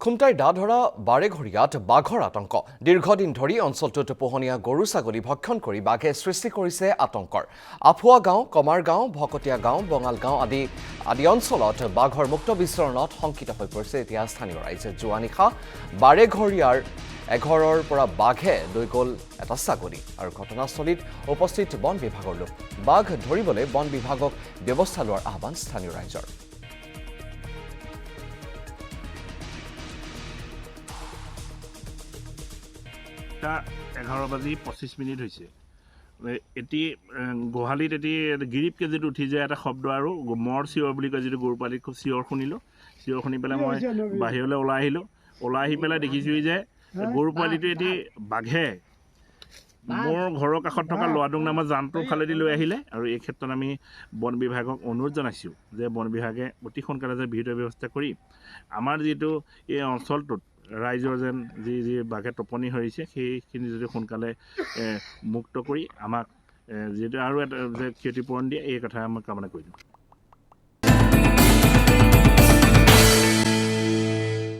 খুমটাইৰ দাধৰা বাৰেঘৰীয়াত বাঘৰ আতংক দীৰ্ঘদিন ধৰি অঞ্চলটোত পোহনীয়া গৰু ছাগলী ভক্ষণ কৰি বাঘে সৃষ্টি কৰিছে আতংকৰ আফুৱা গাঁও কমাৰ গাঁও ভকতীয়া গাঁও বঙাল গাঁও আদি অঞ্চলত বাঘৰ মুক্ত বিচৰণত শংকিত হৈ পৰিছে এতিয়া স্থানীয় ৰাইজে যোৱা নিশা বাৰেঘৰীয়াৰ এঘৰৰ পৰা বাঘে লৈ গ'ল এটা ছাগলী আৰু ঘটনাস্থলীত উপস্থিত বন বিভাগৰ লোক বাঘ ধৰিবলৈ বন বিভাগক ব্যৱস্থা লোৱাৰ আহ্বান স্থানীয় ৰাইজৰ টা 11:25 হৈছে এটি গোহালিত এটি গিৰিপকে যেটো উঠি যায় এটা শব্দ আৰু মৰ চিঞৰ বুলি কয় যেটো গৰু পালি খুব চিঞৰ শুনিলোঁ চিঞৰ শুনি পেলাই মই বাহিৰলৈ ওলাই আহি পেলাই দেখিছোঁ যে গৰু পালিটো এটি বাঘে মোৰ ঘৰৰ কাষত থকা লোৱাডুং নামৰ জানটোৰ ফালেদি লৈ আহিলে আৰু এই ক্ষেত্ৰত আমি বন বিভাগক অনুৰোধ জনাইছোঁ যে বন বিভাগে অতি সোনকালে যে বিহিত ব্যৱস্থা কৰি আমাৰ যেটো এই অঞ্চলটোত ৰাইজৰ যেন যি বাঘে টোপনি হৰিছে সেইখিনি যদি সোনকালে মুক্ত কৰি আমাক যেটো আৰু এটা যে ক্ষতিপূৰণ দিয়ে এই কথা মই কামনা কৰিম